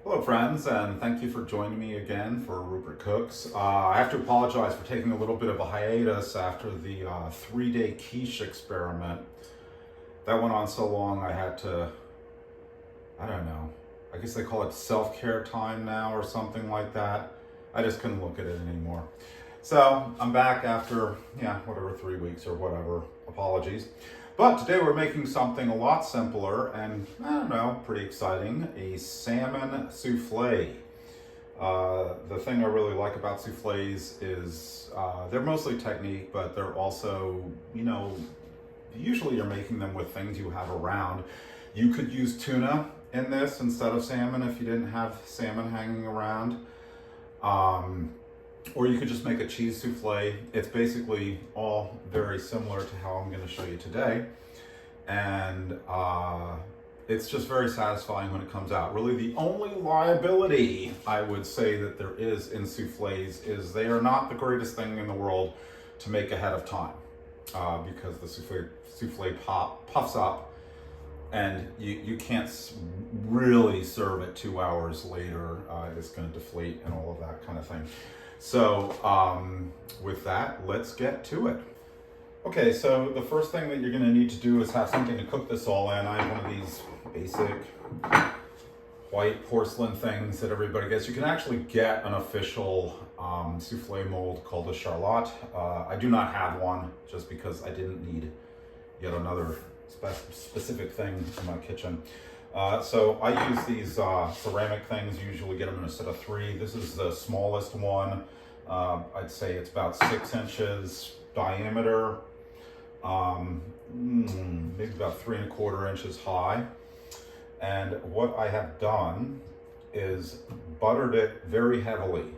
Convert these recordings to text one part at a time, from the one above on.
Hello friends, and thank you for joining me again for Rupert Cooks. I have to apologize for taking a little bit of a hiatus after the 3-day quiche experiment. That went on so long I had to, I don't know, I guess they call it self-care time now or something like that. I just couldn't look at it anymore. So I'm back after, whatever, 3 weeks or whatever. Apologies. But today we're making something a lot simpler and, I don't know, pretty exciting, a salmon souffle. The thing I really like about souffles is they're mostly technique, but they're also, usually you're making them with things you have around. You could use tuna in this instead of salmon if you didn't have salmon hanging around. Or you could just make a cheese souffle. It's basically all very similar to how I'm going to show you today. And it's just very satisfying when it comes out. Really the only liability I would say that there is in souffles is they are not the greatest thing in the world to make ahead of time. Because the souffle puffs up and you can't really serve it 2 hours later. It's going to deflate and all of that kind of thing. So with that, let's get to it. Okay, so the first thing that you're going to need to do is have something to cook this all in. I have one of these basic white porcelain things that everybody gets. You can actually get an official souffle mold called a shallot. I do not have one just because I didn't need yet another specific thing in my kitchen. So I use these ceramic things, usually get them in a set of 3. This is the smallest one. I'd say it's about 6 inches diameter, maybe about 3 1/4 inches high. And what I have done is buttered it very heavily,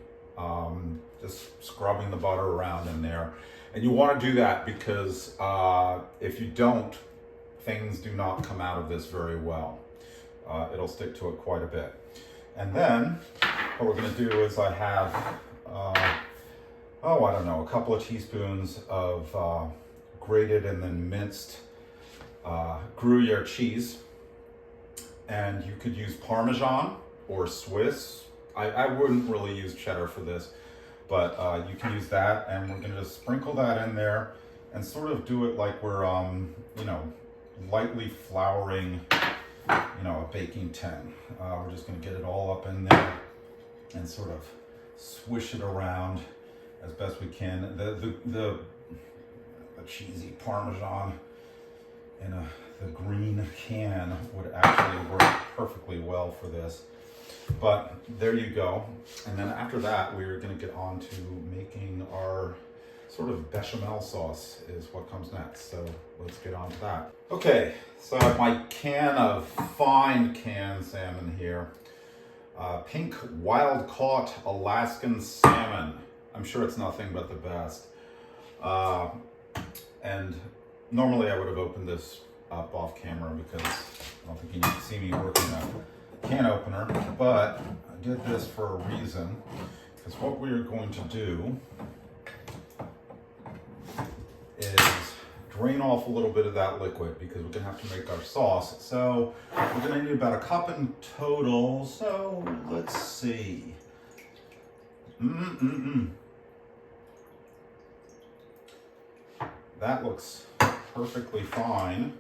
just scrubbing the butter around in there. And you want to do that because if you don't, things do not come out of this very well. It'll stick to it quite a bit. And then what we're going to do is I have, I don't know, a couple of teaspoons of grated and then minced Gruyere cheese. And you could use Parmesan or Swiss. I wouldn't really use cheddar for this, but you can use that. And we're going to just sprinkle that in there and sort of do it like we're, lightly flouring a baking tin. We're just going to get it all up in there and sort of swish it around as best we can. The cheesy Parmesan in the green can would actually work perfectly well for this. But there you go. And then after that, we're going to get on to making our sort of bechamel sauce is what comes next. So let's get on to that. Okay, so I have my can of fine canned salmon here. Pink wild caught Alaskan salmon. I'm sure it's nothing but the best. And normally I would have opened this up off camera because I don't think you need to see me working a can opener, but I did this for a reason, because what we are going to do is drain off a little bit of that liquid because we're going to have to make our sauce. So we're going to need about a cup in total. So let's see. That looks perfectly fine.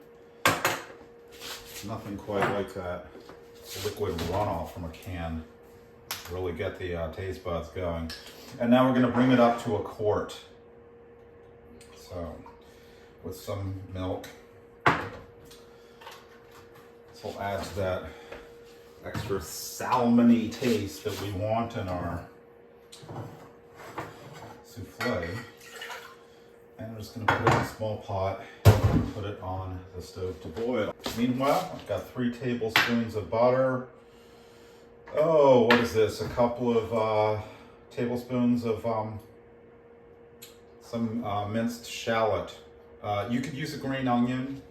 Nothing quite like that liquid runoff from a can. Really get the taste buds going. And now we're going to bring it up to a quart. So, with some milk, this will add to that extra salmon-y taste that we want in our souffle. And we're just going to put it in a small pot and put it on the stove to boil. Meanwhile, I've got 3 tablespoons of butter. Oh, what is this? A couple of tablespoons of some minced shallot. You could use a green onion.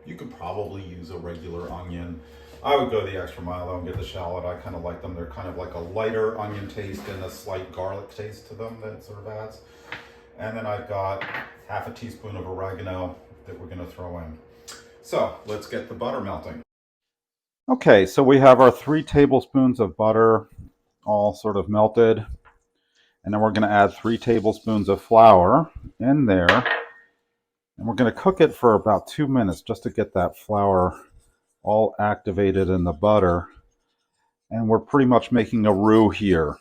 You could probably use a regular onion. I would go the extra mile though and get the shallot. I kind of like them. They're kind of like a lighter onion taste and a slight garlic taste to them that it sort of adds. And then I've got half a teaspoon of oregano that we're going to throw in. So let's get the butter melting. Okay, so we have our 3 tablespoons of butter all sort of melted. And then we're going to add 3 tablespoons of flour in there. And we're going to cook it for about 2 minutes just to get that flour all activated in the butter. And we're pretty much making a roux here.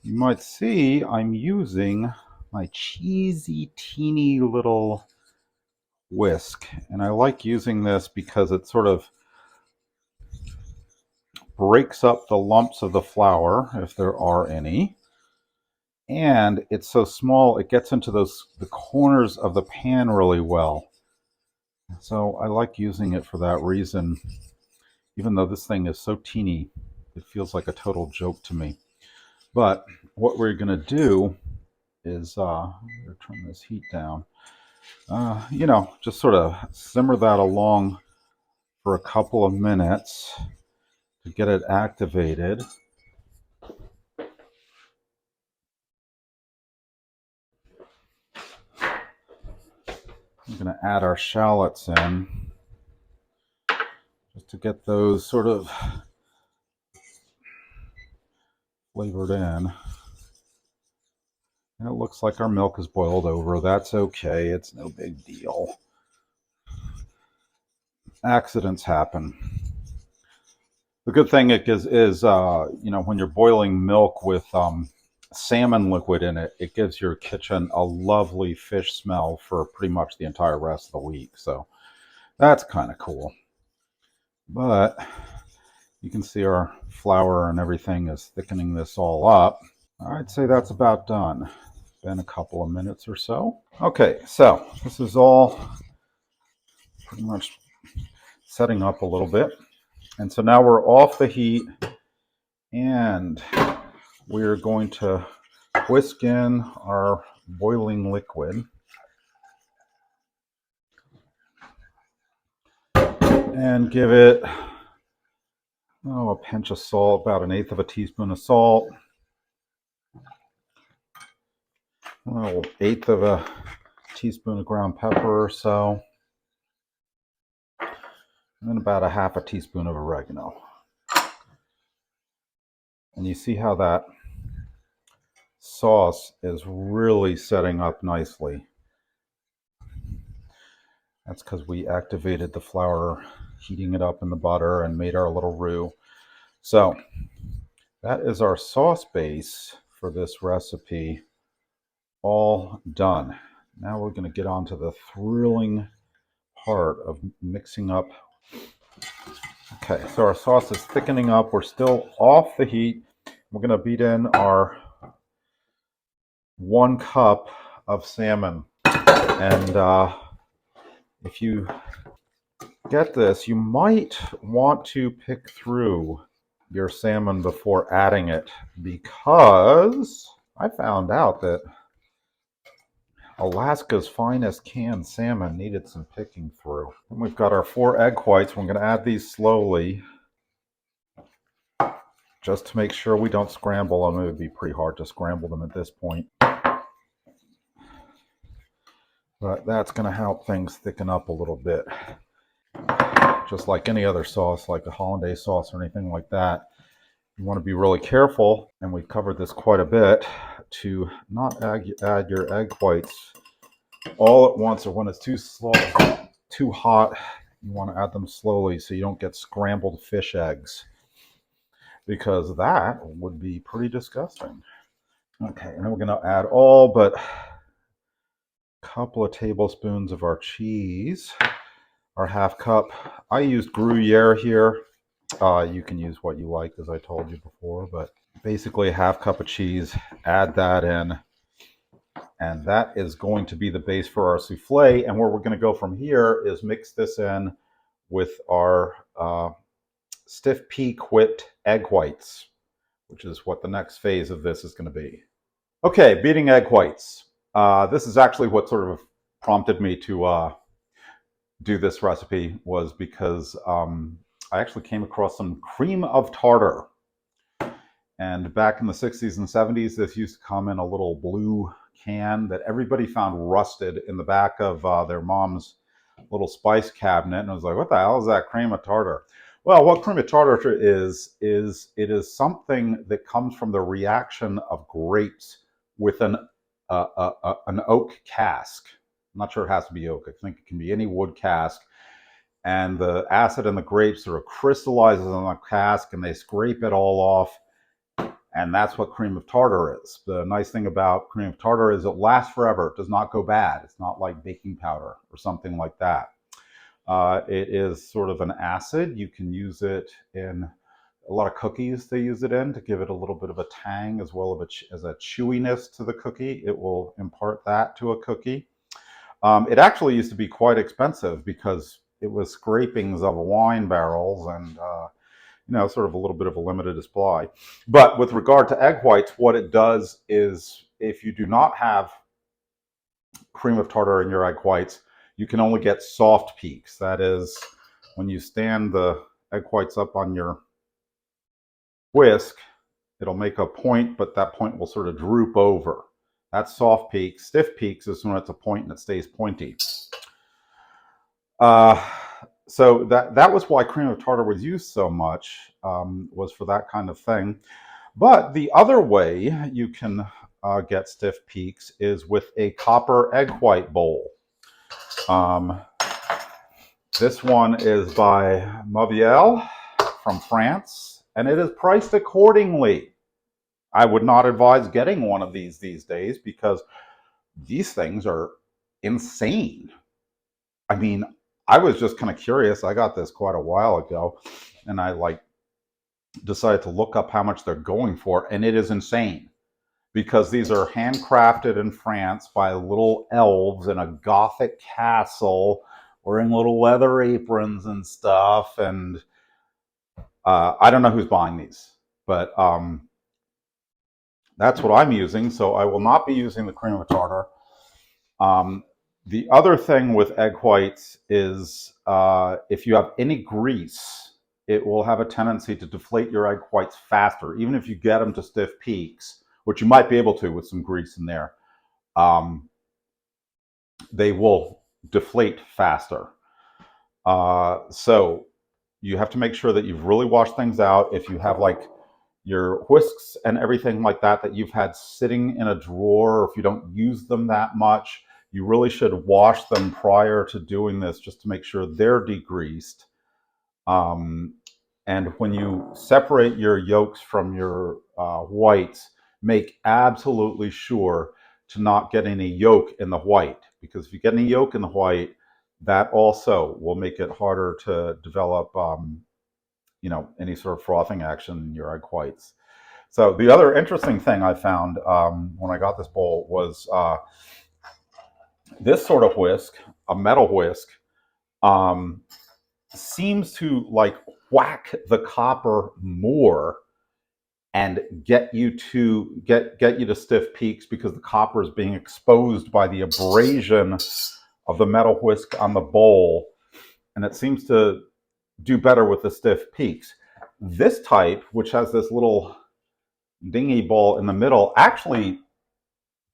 You might see I'm using my cheesy, teeny little whisk. And I like using this because it sort of breaks up the lumps of the flour, if there are any. And it's so small, it gets into the corners of the pan really well. So I like using it for that reason. Even though this thing is so teeny, it feels like a total joke to me. But what we're going to do is, turn this heat down, just sort of simmer that along for a couple of minutes to get it activated. We're going to add our shallots in just to get those sort of flavored in. And it looks like our milk is boiled over. That's okay. It's no big deal. Accidents happen. The good thing is when you're boiling milk with salmon liquid in it, it gives your kitchen a lovely fish smell for pretty much the entire rest of the week. So that's kind of cool. But you can see our flour and everything is thickening this all up. I'd say that's about done. It's been a couple of minutes or so. Okay, so this is all pretty much setting up a little bit. And so now we're off the heat and we're going to whisk in our boiling liquid and give it a pinch of salt, about 1/8 of a teaspoon of salt, a 1/8 of a teaspoon of ground pepper or so, and then about 1/2 a teaspoon of oregano. And you see how that sauce is really setting up nicely. That's because we activated the flour, heating it up in the butter, and made our little roux. So that is our sauce base for this recipe all done. Now we're going to get on to the thrilling part of mixing up. Okay, so our sauce is thickening up. We're still off the heat. We're going to beat in our 1 cup of salmon. And if you get this, you might want to pick through your salmon before adding it, because I found out that Alaska's finest canned salmon needed some picking through. And we've got our 4 egg whites. We're going to add these slowly just to make sure we don't scramble them. It would be pretty hard to scramble them at this point. But that's going to help things thicken up a little bit. Just like any other sauce, like a hollandaise sauce or anything like that, you want to be really careful, and we've covered this quite a bit, to not add your egg whites all at once, or when it's too hot. You want to add them slowly so you don't get scrambled fish eggs, because that would be pretty disgusting. Okay, and then we're going to add all but a couple of tablespoons of our cheese, our 1/2 cup. I used Gruyere here. You can use what you like, as I told you before, but basically a 1/2 cup of cheese. Add that in, and that is going to be the base for our souffle. And where we're going to go from here is mix this in with our stiff peak whipped egg whites, which is what the next phase of this is going to be. Okay, beating egg whites. This is actually what sort of prompted me to do this recipe, was because I actually came across some cream of tartar. And back in the 60s and 70s, this used to come in a little blue can that everybody found rusted in the back of their mom's little spice cabinet, and I was like, what the hell is that cream of tartar? Well, what cream of tartar it is something that comes from the reaction of grapes with an oak cask. I'm not sure it has to be oak. I think it can be any wood cask. And the acid in the grapes sort of crystallizes on the cask, and they scrape it all off. And that's what cream of tartar is. The nice thing about cream of tartar is it lasts forever. It does not go bad. It's not like baking powder or something like that. It is sort of an acid. You can use it in a lot of cookies. They use it in to give it a little bit of a tang as well as a chewiness to the cookie. It will impart that to a cookie. It actually used to be quite expensive because it was scrapings of wine barrels and sort of a little bit of a limited supply. But with regard to egg whites, what it does is if you do not have cream of tartar in your egg whites, you can only get soft peaks. That is, when you stand the egg whites up on your whisk, it'll make a point, but that point will sort of droop over. That's soft peaks. Stiff peaks is when it's a point and it stays pointy. So that was why cream of tartar was used so much, was for that kind of thing. But the other way you can get stiff peaks is with a copper egg white bowl. This one is by Mauviel from France, and it is priced accordingly. I would not advise getting one of these days because these things are insane. I mean, I was just kind of curious. I got this quite a while ago, and I decided to look up how much they're going for, and it is insane because these are handcrafted in France by little elves in a Gothic castle wearing little leather aprons and stuff. And I don't know who's buying these, but that's what I'm using. So I will not be using the cream of tartar. The other thing with egg whites is if you have any grease, it will have a tendency to deflate your egg whites faster, even if you get them to stiff peaks, which you might be able to with some grease in there. They will deflate faster. So you have to make sure that you've really washed things out. If you have like your whisks and everything like that you've had sitting in a drawer, or if you don't use them that much, you really should wash them prior to doing this just to make sure they're degreased. And when you separate your yolks from your whites, make absolutely sure to not get any yolk in the white, because if you get any yolk in the white, that also will make it harder to develop any sort of frothing action in your egg whites. So the other interesting thing I found when I got this bowl was this sort of whisk, a metal whisk, seems to like whack the copper more and get you to stiff peaks because the copper is being exposed by the abrasion of the metal whisk on the bowl, and it seems to do better with the stiff peaks. This type, which has this little dingy ball in the middle, actually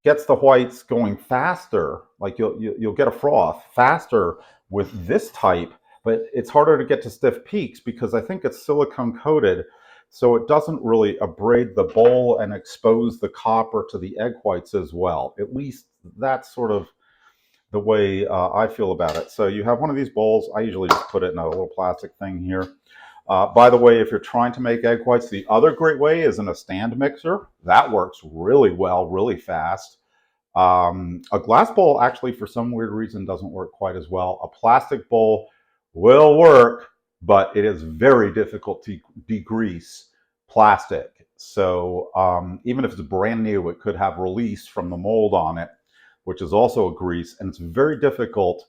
gets the whites going faster. Like you'll get a froth faster with this type, but it's harder to get to stiff peaks because I think it's silicone coated, so it doesn't really abrade the bowl and expose the copper to the egg whites as well. At least that's sort of the way I feel about it. So you have one of these bowls. I usually just put it in a little plastic thing here. By the way, if you're trying to make egg whites, the other great way is in a stand mixer. That works really well, really fast. A glass bowl actually, for some weird reason, doesn't work quite as well. A plastic bowl will work, but it is very difficult to degrease plastic. So even if it's brand new, it could have release from the mold on it, which is also a grease, and it's very difficult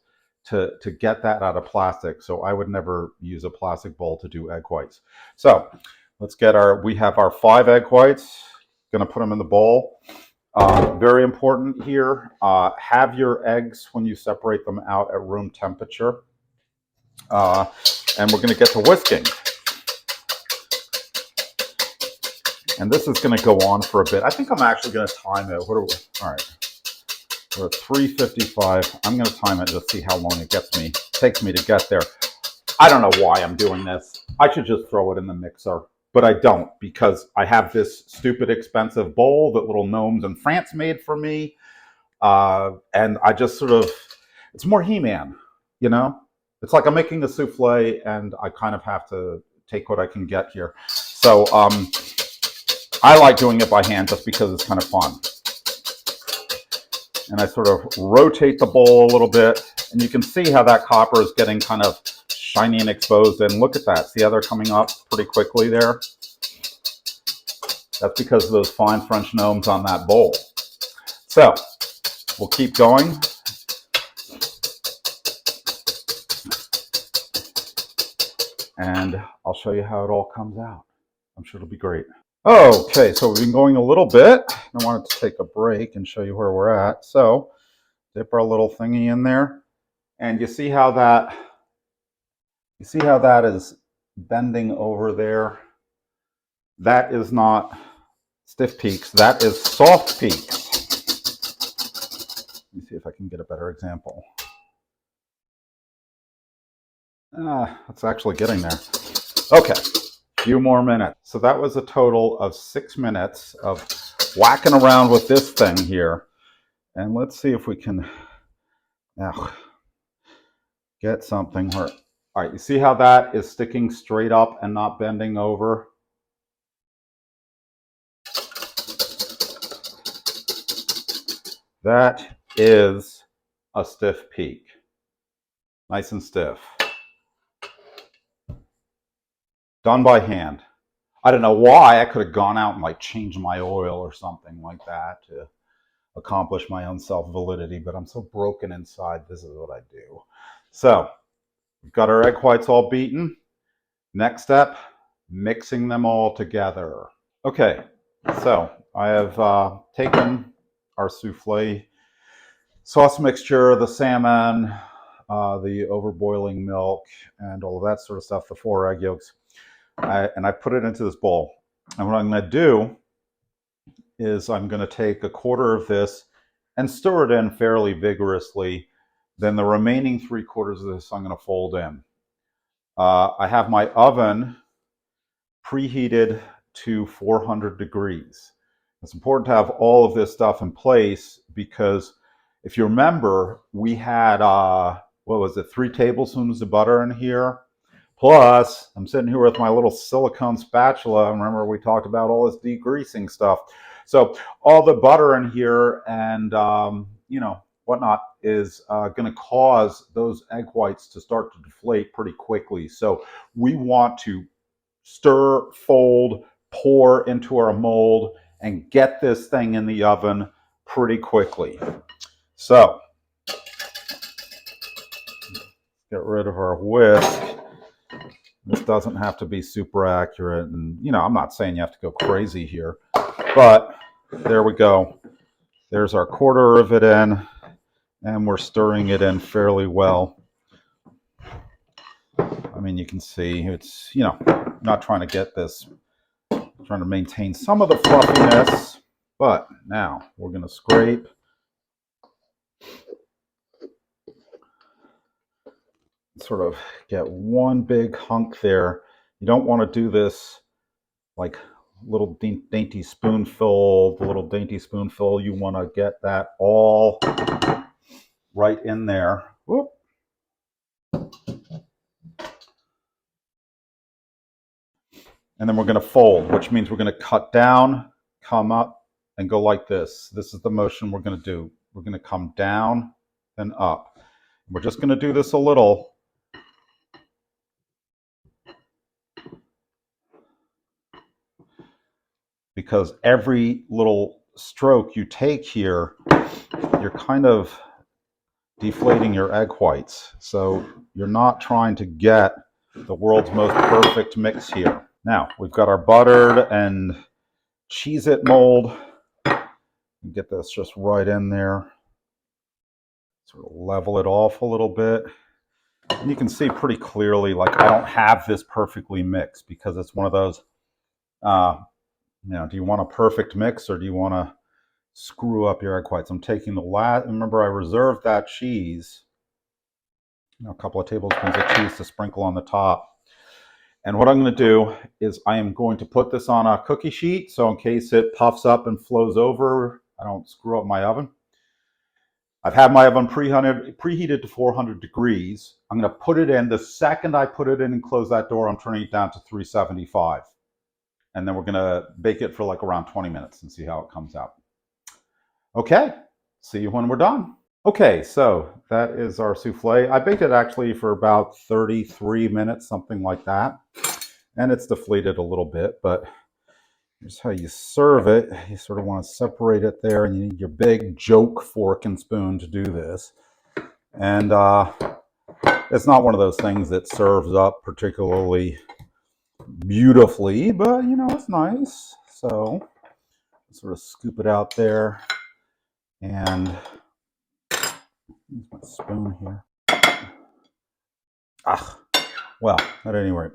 to get that out of plastic. So I would never use a plastic bowl to do egg whites. So let's get we have our 5 egg whites. Gonna put them in the bowl. Very important here, have your eggs when you separate them out at room temperature. And we're gonna get to whisking. And this is gonna go on for a bit. I think I'm actually gonna time it. All right. We're at 3:55. I'm going to time it to see how long it takes me to get there. I don't know why I'm doing this. I should just throw it in the mixer, but I don't because I have this stupid expensive bowl that little gnomes in France made for me. And I just sort of, it's more He-Man, you know? It's like I'm making a souffle and I kind of have to take what I can get here. So I like doing it by hand just because it's kind of fun. And I sort of rotate the bowl a little bit, and you can see how that copper is getting kind of shiny and exposed. And look at that. See how they're coming up pretty quickly there? That's because of those fine French gnomes on that bowl. So we'll keep going. And I'll show you how it all comes out. I'm sure it'll be great. Okay, so we've been going a little bit. I wanted to take a break and show you where we're at. So dip our little thingy in there, and you see how that is bending over there. That is not stiff peaks. That is soft peaks. Let me see if I can get a better example. It's actually getting there. Okay. Few more minutes. So that was a total of 6 minutes of whacking around with this thing here. And let's see if we can now get something where, all right, you see how that is sticking straight up and not bending over? That is a stiff peak. Nice and stiff. Done by hand. I don't know why. I could have gone out and like changed my oil or something like that to accomplish my own self-validity, but I'm so broken inside. This is what I do. So we've got our egg whites all beaten. Next step, mixing them all together. Okay, so I have taken our souffle sauce mixture, the salmon, the overboiling milk, and all of that sort of stuff, the 4 egg yolks. And I put it into this bowl. And what I'm going to do is I'm going to take a quarter of this and stir it in fairly vigorously. Then the remaining 3/4 of this I'm going to fold in. I have my oven preheated to 400 degrees. It's important to have all of this stuff in place because if you remember, we had, what was it, 3 tablespoons of butter in here. Plus, I'm sitting here with my little silicone spatula. Remember, we talked about all this degreasing stuff. So all the butter in here and, you know, whatnot is going to cause those egg whites to start to deflate pretty quickly. So we want to stir, fold, pour into our mold, and get this thing in the oven pretty quickly. So get rid of our whisk. This doesn't have to be super accurate, and you know, I'm not saying you have to go crazy here, but there we go. There's our quarter of it in, and we're stirring it in fairly well. I mean, you can see it's, you know, not trying to get this, trying to maintain some of the fluffiness, but now we're going to scrape. Sort of get one big hunk there. You don't want to do this like little dainty spoonful, the little dainty spoonful. You want to get that all right in there. Whoop. And then we're going to fold, which means we're going to cut down, come up, and go like this. This is the motion we're going to do. We're going to come down and up. We're just going to do this a little. Because every little stroke you take here, you're kind of deflating your egg whites. So you're not trying to get the world's most perfect mix here. Now, we've got our buttered and Cheez-It mold. Get this just right in there. Sort of level it off a little bit. And you can see pretty clearly, like, I don't have this perfectly mixed because it's one of those, you know, do you want a perfect mix or do you want to screw up your egg whites. I'm taking the last, remember I reserved that cheese, a couple of tablespoons of cheese to sprinkle on the top. And what I'm going to do is I am going to put this on a cookie sheet, so in case it puffs up and flows over, I don't screw up my oven. I've had my oven preheated to 400 degrees. I'm going to put it in. The second I put it in and close that door, I'm turning it down to 375. And then we're going to bake it for like around 20 minutes and see how it comes out. Okay, see you when we're done. Okay, so that is our souffle. I baked it actually for about 33 minutes, something like that. And it's deflated a little bit, but here's how you serve it. You sort of want to separate it there, and you need your big joke fork and spoon to do this. And it's not one of those things that serves up particularly beautifully, but you know, it's nice. So sort of scoop it out there, and use my spoon here. Well, at any rate,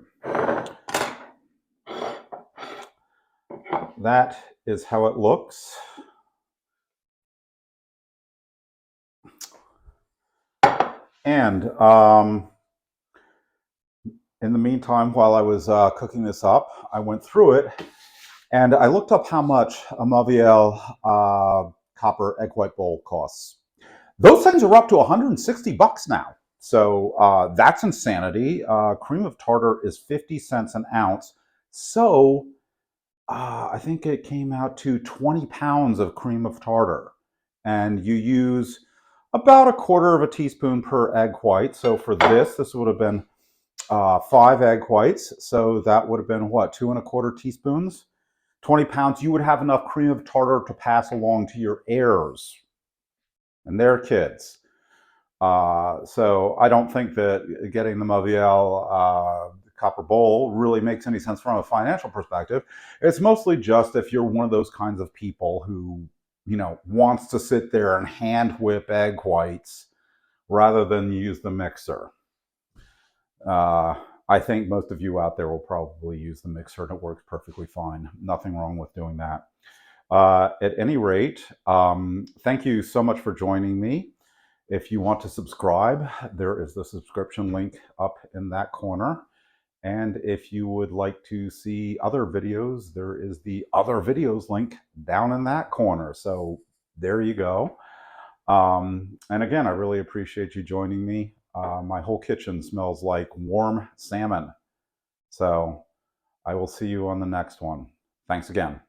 that is how it looks. And in the meantime, while I was cooking this up, I went through it and I looked up how much a Maviel copper egg white bowl costs. Those things are up to 160 bucks now. So that's insanity. Cream of tartar is 50 cents an ounce. So I think it came out to 20 pounds of cream of tartar. And you use about 1/4 teaspoon per egg white. So for this would have been 5 egg whites. So that would have been what, 2 1/4 teaspoons? 20 pounds. You would have enough cream of tartar to pass along to your heirs and their kids. So I don't think that getting the Maviel copper bowl really makes any sense from a financial perspective. It's mostly just if you're one of those kinds of people who, you know, wants to sit there and hand whip egg whites rather than use the mixer. I think most of you out there will probably use the mixer and it works perfectly fine. Nothing wrong with doing that. At any rate, thank you so much for joining me. If you want to subscribe, there is the subscription link up in that corner. And if you would like to see other videos, there is the other videos link down in that corner. So there you go. And again, I really appreciate you joining me. My whole kitchen smells like warm salmon. So I will see you on the next one. Thanks again.